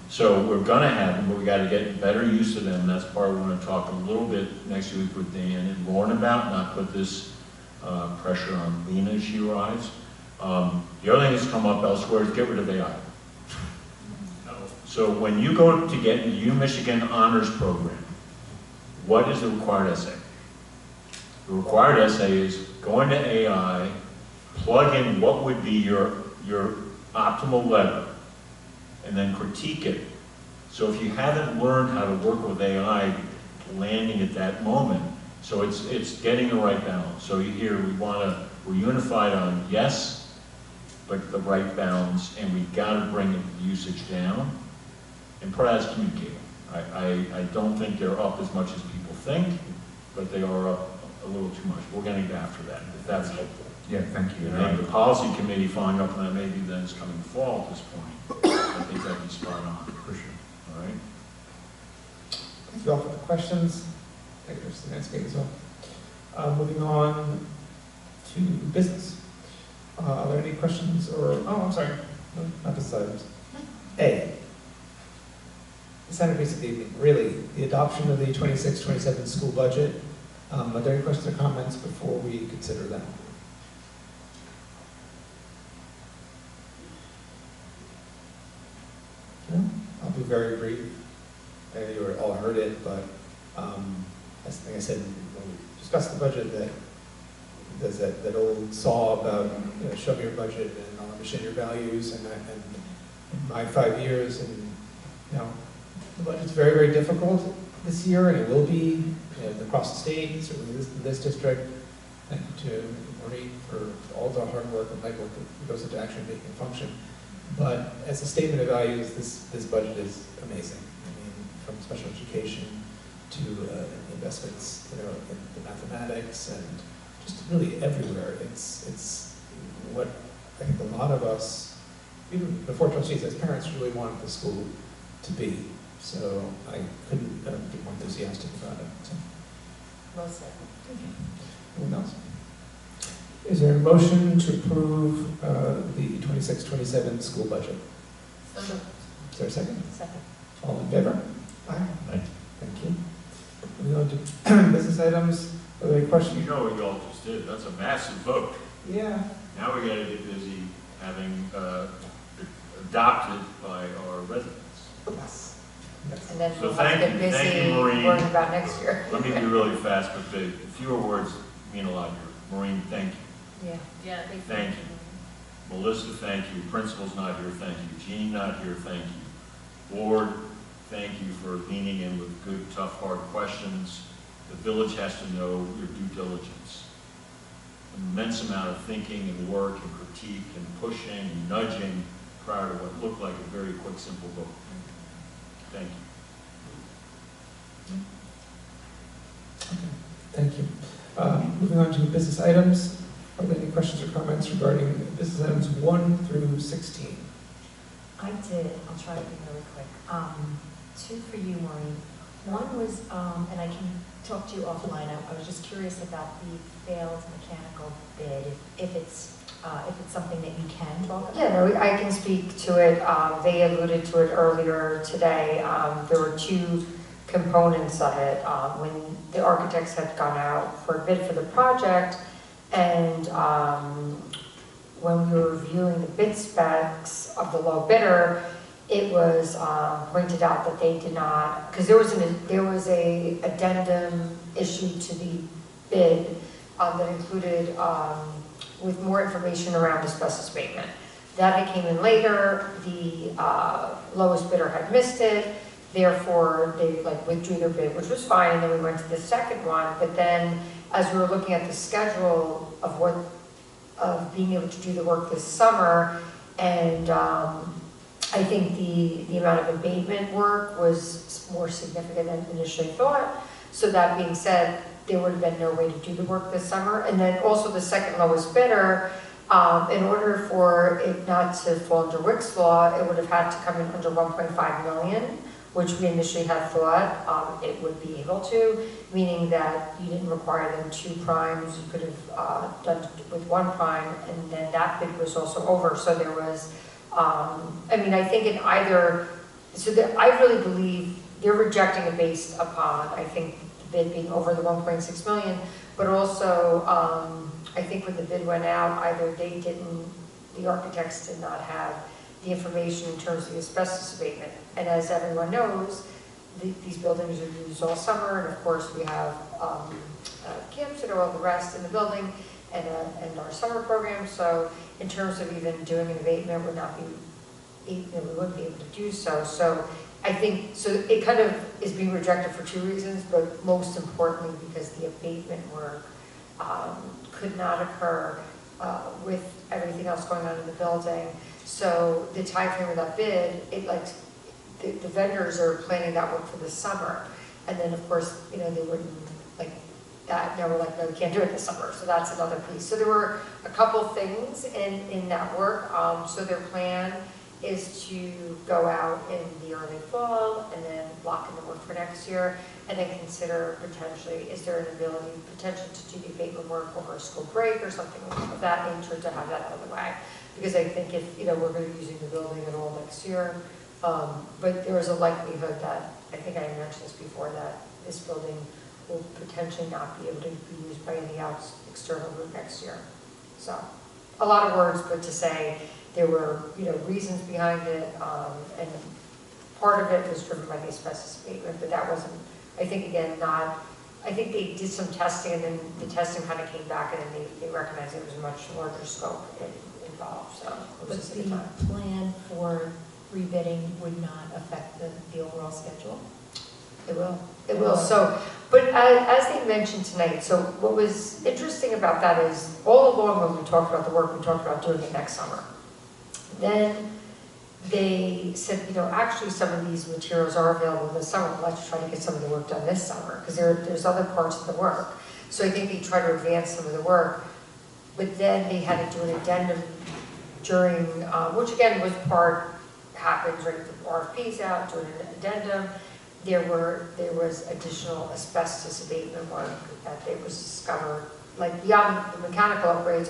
So we're going to have them, but we got to get better use of them. That's part we're going to talk a little bit next week with Dan and Lauren about, not put this pressure on Lena as she arrives. The other thing that's come up elsewhere is get rid of AI. So when you go to get the U-Michigan Honors Program, what is the required essay? The required essay is go into AI, plug in what would be your optimal letter, and then critique it. So if you haven't learned how to work with AI, landing at that moment, so it's getting the right balance. So you hear we're unified on yes, but the right balance, and we got to bring the usage down. And part of that's communicating. I don't think they're up as much as people think, but they are up a little too much. We're going to get after that, if that's helpful. Yeah, thank you. And the policy committee following up on that, maybe then it's coming fall at this point. I think that'd be spot on. For sure. All right? Thank you all for the questions. Thank you for the next meeting as well. Moving on to business. Are there any questions or, oh, I'm sorry, no, not business items. A. The centerpiece of the evening, really, the adoption of the 26-27 school budget. Are there any questions or comments before we consider that? No? I'll be very brief. You all heard it, but as I said when we discussed the budget, that there's that old saw about show me your budget and I'll understand your values. And in my 5 years, and the budget's very, very difficult this year, and it will be across the state, certainly this district. Thank you to Marie for all the hard work and legwork that goes into actually making it function. But as a statement of values, this budget is amazing. I mean, from special education to investments, in the mathematics and just really everywhere. It's what I think a lot of us, even before trustees, as parents, really wanted the school to be. So I couldn't be more enthusiastic about it. So. Well said. Anyone else? Is there a motion to approve the 26-27 school budget? So moved. Is there a second? Second. All in favor? Aye. Aye. Thank you. Moving on to business items. Are there any questions? You know what you all just did. That's a massive vote. Yeah. Now we got to get busy having adopted by our residents. Yes. Yes. And then So we'll have to thank get you. Thank busy you, Maureen. worrying about next year. Let me be really fast, but the fewer words mean a lot here. Maureen, thank you. Yeah. Yeah. Thank you. Melissa, thank you. Principal's not here, thank you. Jean, not here, thank you. Board, thank you for leaning in with good, tough, hard questions. The village has to know your due diligence. An immense amount of thinking and work and critique and pushing and nudging prior to what looked like a very quick, simple vote. Thank you. Okay. Thank you. Moving on to business items. Are there any questions or comments regarding business items 1 through 16? I did. I'll try to be really quick. 2 for you, Maureen. One was, and I can talk to you offline. I was just curious about the failed mechanical bid. If it's something that you can talk about. Yeah, no, I can speak to it. They alluded to it earlier today. There were 2 components of it. When the architects had gone out for a bid for the project, and when we were reviewing the bid specs of the low bidder, it was pointed out that they did not, because there was a addendum issued to the bid that included with more information around asbestos abatement. That came in later. The lowest bidder had missed it. Therefore, they withdrew their bid, which was fine, and then we went to the second one. But then, as we were looking at the schedule of being able to do the work this summer, and I think the amount of abatement work was more significant than initially thought. So that being said, there would have been no way to do the work this summer. And then also the second lowest bidder, in order for it not to fall under Wick's law, it would have had to come in under 1.5 million, which we initially had thought it would be able to, meaning that you didn't require them 2 primes. You could have done with 1 prime, and then that bid was also over. So there was, I think in either so I really believe they're rejecting it based upon, I think, the bid being over the 1.6 million, but also, I think when the bid went out, either the architects did not have the information in terms of the asbestos abatement. And as everyone knows, these buildings are used all summer, and of course we have camps and all the rest in the building, and our summer program. So in terms of even doing an abatement, we wouldn't be able to do so. So I think, so it kind of is being rejected for two reasons, but most importantly because the abatement work could not occur with everything else going on in the building. So the timeframe of that bid, the vendors are planning that work for the summer. And then of course, they wouldn't like that. Now we're like, no, we can't do it this summer. So that's another piece. So there were a couple things in that work. So their plan is to go out in the early fall and then lock in the work for next year, and then consider potentially, is there an ability potentially to do the abatement work over a school break or something of that nature to have that out of the way. Because I think if, we're going to be using the building at all next year, but there is a likelihood that, I think I mentioned this before, that this building will potentially not be able to be used by any external group next year. So, a lot of words, but to say there were, reasons behind it, and part of it was driven by the asbestos abatement, but that wasn't, I think, again, I think they did some testing, and then the testing kind of came back, and then they recognized it was a much larger scope involved, so it was just a good time. But the plan for rebidding would not affect the overall schedule? It will. So, but as they mentioned tonight, so what was interesting about that is all along when we talked about the work, we talked about doing it next summer. Then they said, actually some of these materials are available this summer. Let's try to get some of the work done this summer, because there's other parts of the work. So I think they tried to advance some of the work, but then they had to do an addendum during, which again happens right, the RFP's out, doing an addendum. There was additional asbestos abatement work that they was discovered, like beyond the mechanical upgrades.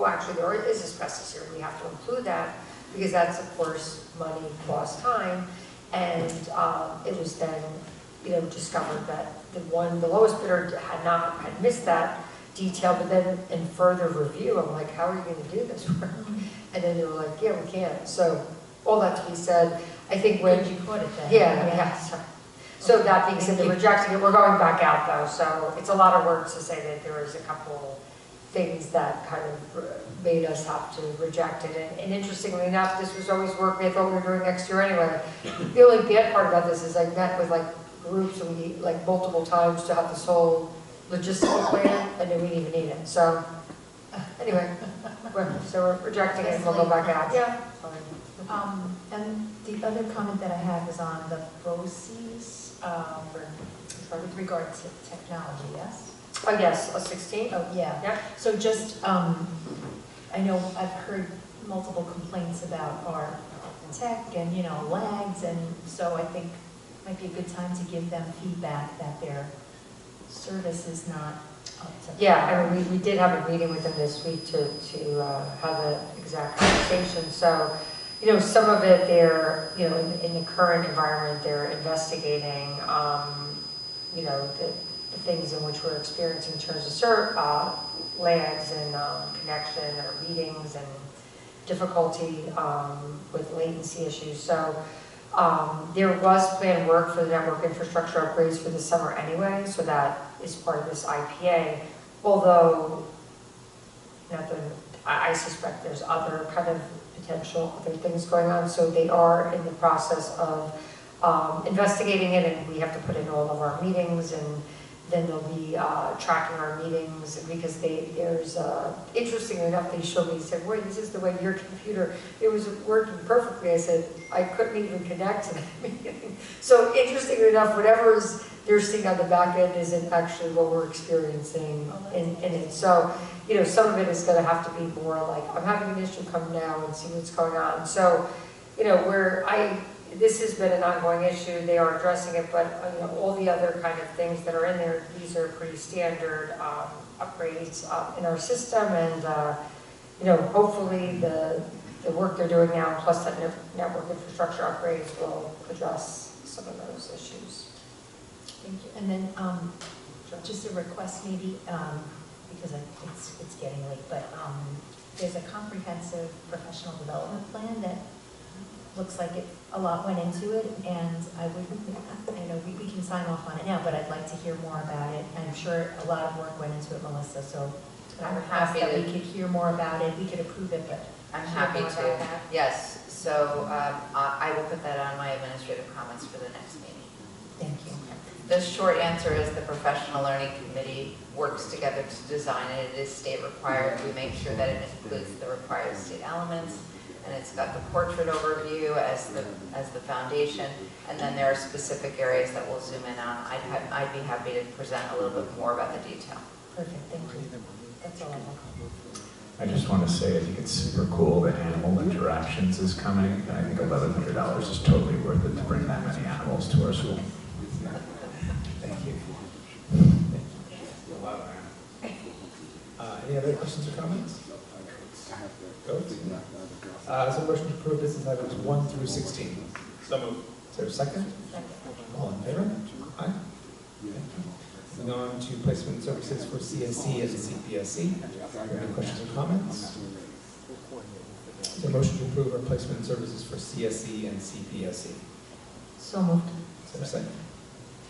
Actually there is asbestos here. We have to include that because that's of course money, cost, time, and it was then discovered that the lowest bidder had missed that detail, but then in further review, I'm like, how are you going to do this work? And then they were like, yeah, we can't. So all that to be said, I think when you caught it then. Yeah. So that being said, they're rejecting it. We're going back out though, so it's a lot of work to say that there was a couple things that kind of made us have to reject it. And interestingly enough, this was always work I thought we were doing next year anyway. The only bad part about this is I met with groups and we multiple times to have this whole logistical plan, and then we didn't even need it. So anyway, we're rejecting it and we'll go back out. Yeah. And the other comment that I had was on the BOCES with regard to technology, yes? Oh, yes, a 16? Oh, yeah. Yeah. So just, I know I've heard multiple complaints about our tech and, lags, and so I think it might be a good time to give them feedback that their service is not up to. Yeah, I mean, we did have a meeting with them this week to have an exact conversation. So, some of it they're, in the current environment, they're investigating, the things in which we're experiencing in terms of lags and connection or meetings and difficulty with latency issues. So there was planned work for the network infrastructure upgrades for the summer anyway, so that is part of this IPA. Although, I suspect there's other kind of potential other things going on, so they are in the process of investigating it, and we have to put in all of our meetings, and then they'll be tracking our meetings, because there's, interestingly enough, they showed me, said, wait, this is the way your computer, it was working perfectly. I said, I couldn't even connect to that meeting. So interestingly enough, whatever they're seeing on the back end isn't actually what we're experiencing in it. So, some of it is going to have to be more like, I'm having an issue, come now and see what's going on. So, this has been an ongoing issue. They are addressing it, but all the other kind of things that are in there, these are pretty standard upgrades in our system, and hopefully the the work they're doing now, plus that network infrastructure upgrades will address some of those issues. Thank you. And then, just a request maybe, because it's getting late, but there's a comprehensive professional development plan that looks like a lot went into it, and I know we can sign off on it now, but I'd like to hear more about it. I'm sure a lot of work went into it, Melissa, so I'm I would ask happy that to- we could hear more about it. We could approve it, but I'm hear happy more to. about that. Yes, so I will put that on my administrative comments for the next meeting. Thank you. The short answer is the Professional Learning Committee works together to design it. It is state required. We make sure that it includes the required state elements, and it's got the portrait overview as the foundation, and then there are specific areas that we'll zoom in on. I'd be happy to present a little bit more about the detail. Perfect, thank you. That's all I have. I just want to say I think it's super cool that Animal Interactions is coming, and I think $1,100 is totally worth it to bring that many animals to our school. Thank you. Any other questions or comments? Go. So motion to approve business items 1 through 16. So moved. Is there a second? All in favor? Aye. Thank you. Moving on to placement services for CSE and CPSE. Any questions or comments? Is there a motion to approve our placement services for CSE and CPSE? So moved. Is there a second?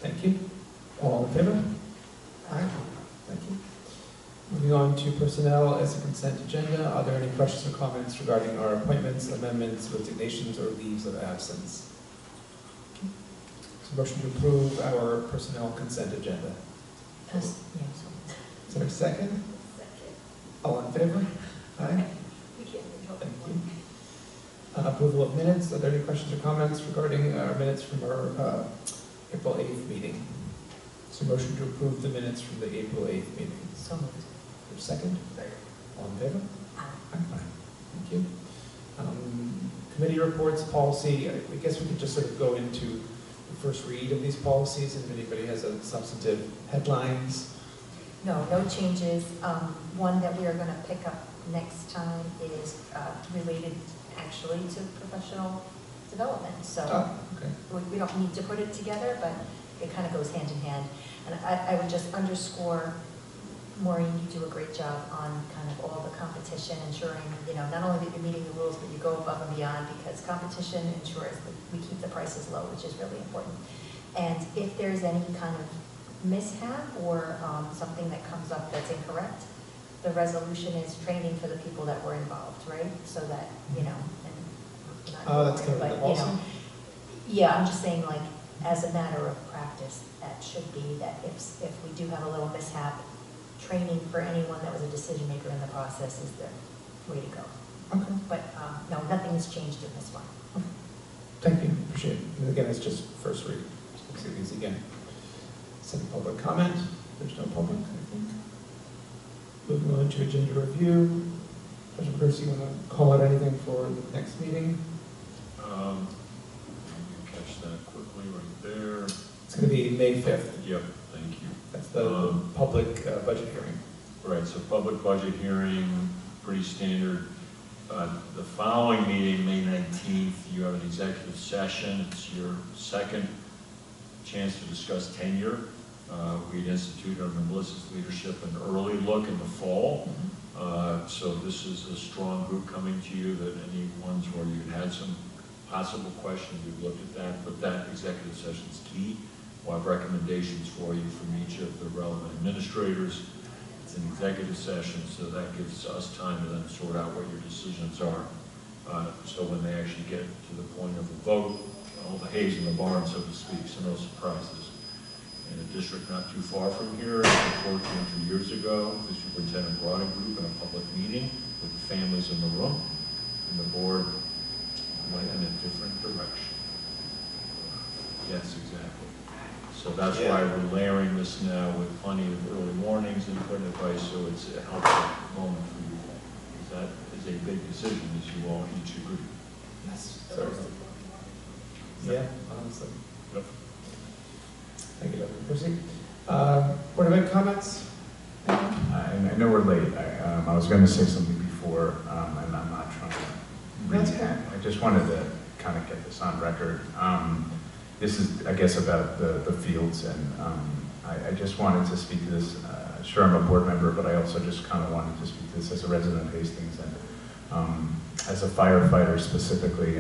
Thank you. All in favor? Aye. Thank you. Moving on to personnel as a consent agenda. Are there any questions or comments regarding our appointments, amendments, resignations, or leaves of absence? So motion to approve our personnel consent agenda. Yes. Is there a second? All in favor? Aye. Thank you. Approval of minutes. Are there any questions or comments regarding our minutes from our April 8th meeting? So motion to approve the minutes from the April 8th meeting. So moved. Is there a second? All in favor? Aye. Thank you. Committee reports, policy. I guess we could just sort of go into the first read of these policies, and if anybody has a substantive headlines. No changes. One that we are going to pick up next time is related actually to professional development. So Okay. we don't need to put it together, but it kind of goes hand in hand. And I would just underscore, Maureen, you do a great job on kind of all the competition, ensuring, not only that you're meeting the rules, but you go above and beyond, because competition ensures that we keep the prices low, which is really important. And if there's any kind of mishap or something that comes up that's incorrect, the resolution is training for the people that were involved, right? So that, and not That's kind of but, the policy? yeah, I'm just saying, like, as a matter of practice, that should be that if we do have a little mishap, training for anyone that was a decision maker in the process is the way to go. Okay. But no, nothing has changed in this one. Thank you. Appreciate it. And again, it's just first read. Let's see these again. Second public comment. There's no public, I think. Moving on to agenda review. President Percy, you want to call out anything for the next meeting? Let me catch that quickly right there. It's going to be May 5th. Yep, thank you. That's the public budget hearing. Right, so public budget hearing, pretty standard. The following meeting, May 19th, you have an executive session. It's your second chance to discuss tenure. We'd instituted under Melissa's leadership an early look in the fall. So this is a strong group coming to you, that any ones where you had some possible questions, we've looked at that, but that executive session is key. We'll have recommendations for you from each of the relevant administrators. It's an executive session, so that gives us time to then sort out what your decisions are. So when they actually get to the point of a vote, all the hay's in the barn, so to speak, so no surprises. In a district not too far from here, unfortunately 2 years ago, the superintendent brought a group in a public meeting with the families in the room, and the board went in a different direction. Yes, exactly. So that's why we're layering this now with plenty of early warnings, input and advice, so it's a helpful moment for you. Because that is a big decision, as you all each agree. Yes. Sorry. Yeah, honestly. Yep. Thank you, Dr. Percy. Board of Ed comments? I know we're late. I was going to say something before, and I'm not trying to That's okay. I just wanted to kind of get this on record. This is, I guess, about the fields, and I just wanted to speak to this. Sure, I'm a board member, but I also just kind of wanted to speak to this as a resident of Hastings and as a firefighter specifically.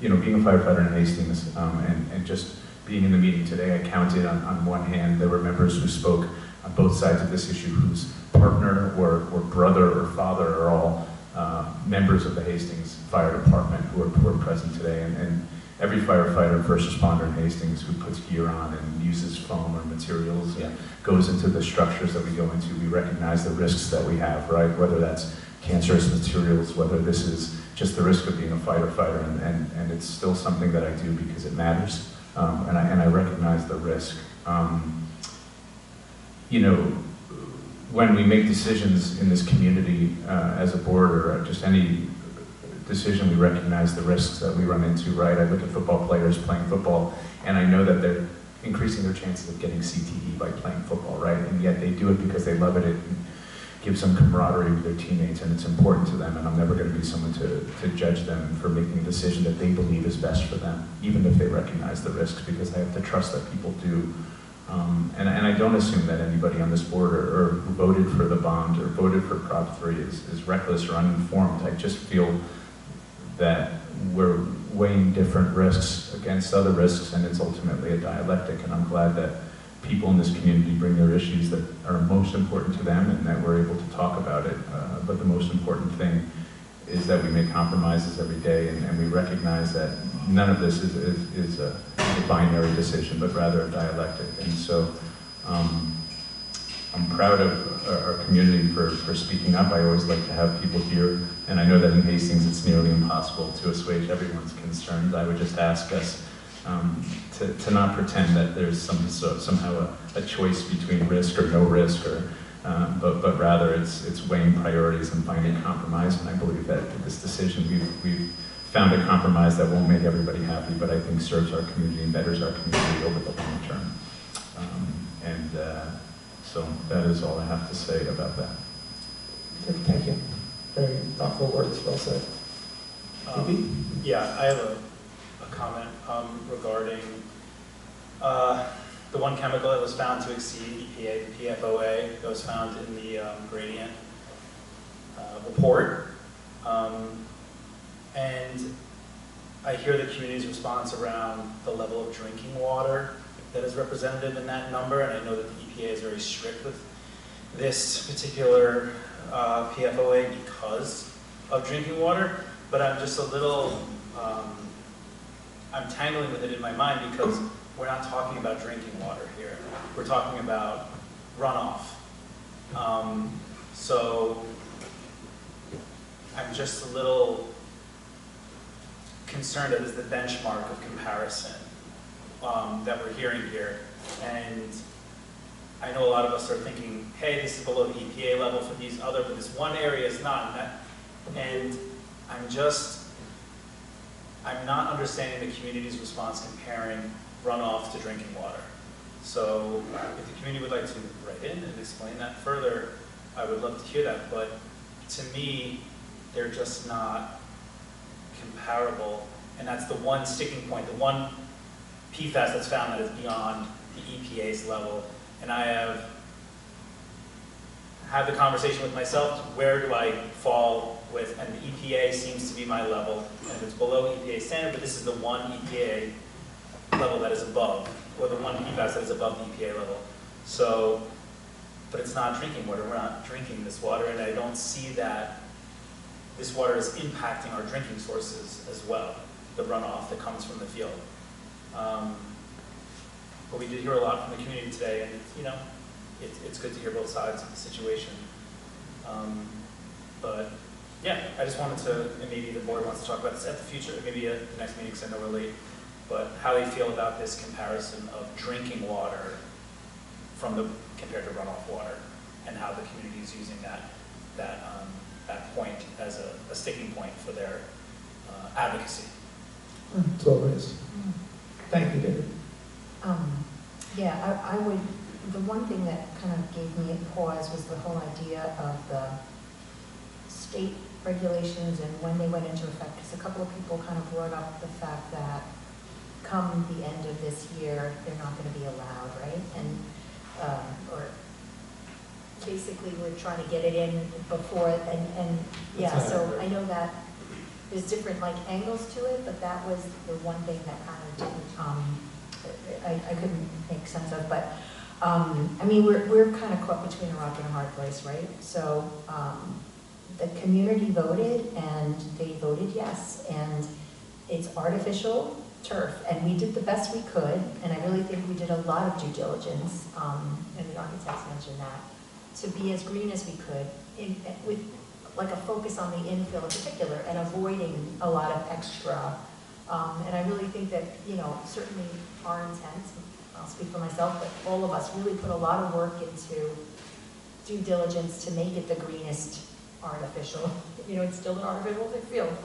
You know, being a firefighter in Hastings and just being in the meeting today, I counted on one hand there were members who spoke on both sides of this issue whose partner or brother or father are all members of the Hastings Fire Department who are present today. And every firefighter, first responder in Hastings who puts gear on and uses foam or materials and goes into the structures that we go into, we recognize the risks that we have, right? Whether that's cancerous materials, whether this is just the risk of being a firefighter, and it's still something that I do because it matters, and I recognize the risk. You know, when we make decisions in this community as a board or just any decision, we recognize the risks that we run into, right? I look at football players playing football, and I know that they're increasing their chances of getting CTE by playing football, right? And yet they do it because they love it. It gives them camaraderie with their teammates, and it's important to them, and I'm never going to be someone to judge them for making a decision that they believe is best for them, even if they recognize the risks, because I have to trust that people do. And I don't assume that anybody on this board or who voted for the bond or voted for Prop 3 is reckless or uninformed. I just feel that we're weighing different risks against other risks, and it's ultimately a dialectic, and I'm glad that people in this community bring their issues that are most important to them and that we're able to talk about it. But the most important thing is that we make compromises every day, and we recognize that none of this is a binary decision, but rather a dialectic. And so I'm proud of our community for speaking up. I always like to have people here, and I know that in Hastings it's nearly impossible to assuage everyone's concerns. I would just ask us to not pretend that there's somehow a choice between risk or no risk, or but rather it's weighing priorities and finding compromise. And I believe that with this decision we've found a compromise that won't make everybody happy, but I think serves our community and betters our community over the long term. So that is all I have to say about that. Thank you. Very thoughtful words, well said. Yeah, I have a comment regarding the one chemical that was found to exceed EPA, the PFOA, that was found in the gradient report. And I hear the community's response around the level of drinking water that is represented in that number, and I know that the EPA is very strict with this particular PFOA because of drinking water, but I'm just a little, I'm tangling with it in my mind because we're not talking about drinking water here. We're talking about runoff. So I'm just a little concerned that is the benchmark of comparison that we're hearing here. And I know a lot of us are thinking, hey, this is below the EPA level for these other, but this one area is not. And I'm not understanding the community's response comparing runoff to drinking water. So if the community would like to write in and explain that further, I would love to hear that. But to me, they're just not comparable. And that's the one sticking point, the one PFAS that's found that is beyond the EPA's level. And I have had the conversation with myself, where do I fall with, and the EPA seems to be my level, and if it's below EPA standard, but this is the one EPA level that is above, or the one PFAS that is above the EPA level. So, but it's not drinking water, we're not drinking this water, and I don't see that this water is impacting our drinking sources as well, the runoff that comes from the field. But we did hear a lot from the community today, and you know, it's good to hear both sides of the situation. But yeah, I just wanted to, and maybe the board wants to talk about this at the future, maybe at the next meeting, because I know we're late, but how they feel about this comparison of drinking water compared to runoff water, and how the community is using that point as a sticking point for their advocacy. It's all it is. Thank you, David. Yeah, I would, the one thing that kind of gave me a pause was the whole idea of the state regulations and when they went into effect? Because a couple of people kind of brought up the fact that come the end of this year, they're not going to be allowed, right? And, or basically we're trying to get it in before, and yeah, so I know that there's different like angles to it, but that was the one thing that kind of didn't, I couldn't make sense of, but I mean, we're kind of caught between a rock and a hard place, right? So the community voted and they voted yes, and it's artificial turf, and we did the best we could, and I really think we did a lot of due diligence, and the architects mentioned that, to be as green as we could, with like a focus on the infill in particular, and avoiding a lot of extra. And I really think that, you know, certainly our intent, I'll speak for myself, but all of us really put a lot of work into due diligence to make it the greenest artificial. You know, it's still an artificial field.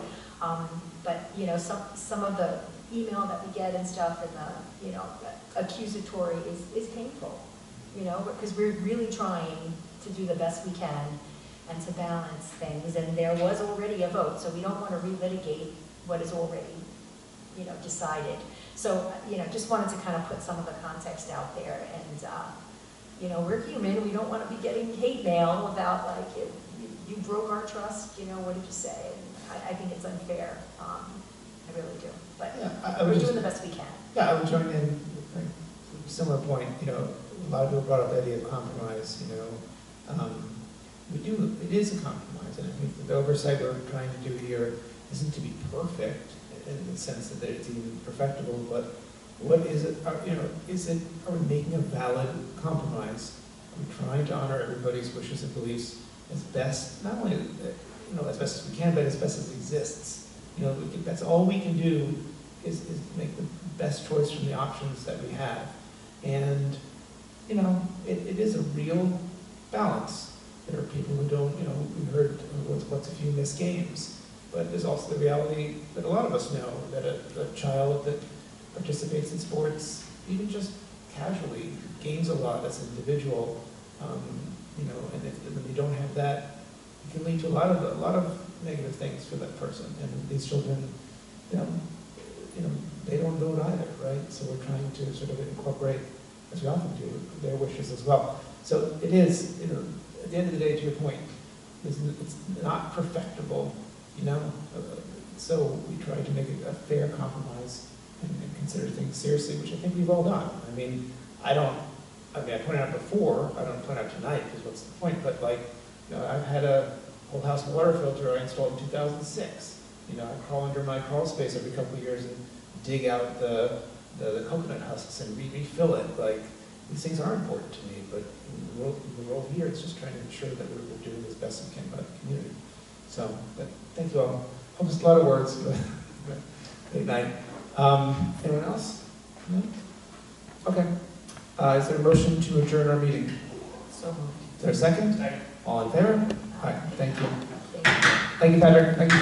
But, you know, some of the email that we get and stuff, and the, you know, accusatory is painful, you know, because we're really trying to do the best we can and to balance things, and there was already a vote, so we don't want to relitigate what is already, you know, decided. So, you know, just wanted to kind of put some of the context out there, and, you know, we're human, we don't want to be getting hate mail about, like, you broke our trust, you know, what did you say? And I think it's unfair, I really do, but Yeah, we're doing the best we can. Yeah, I would join in, like, similar point, you know, a lot of people brought up the idea of compromise, you know. It is a compromise, and I think the oversight we're trying to do here isn't to be perfect in the sense that it's even perfectible, but what is it, you know, are we making a valid compromise? Are we trying to honor everybody's wishes and beliefs as best, not only, you know, as best as we can, but as best as exists? You know, that's all we can do is make the best choice from the options that we have. And, you know, it is a real balance. There are people who don't, you know, we heard what's a few missed games, but there's also the reality that a lot of us know that a child that participates in sports, even just casually, gains a lot as an individual, you know, and when they don't have that, it can lead to a lot of negative things for that person. And these children, you know, they don't vote either, right? So we're trying to sort of incorporate, as we often do, their wishes as well. So it is, you know, at the end of the day, to your point, it's not perfectible, you know. So we try to make it a fair compromise and consider things seriously, which I think we've all done. I mean, I pointed out before, I don't point out tonight, because what's the point, but like, you know, I've had a whole house water filter I installed in 2006. You know, I crawl under my crawl space every couple of years and dig out the coconut husks and refill it. Like, these things are important to me, but in the role here, it's just trying to ensure that we're doing as best we can by the community. So, but thank you all. Almost a lot of words, but good night. Anyone else? No? Okay. Is there a motion to adjourn our meeting? So moved. Is there a second? Second. All in favor? All right, thank you. Thank you. Thank you, Patrick. Thank you.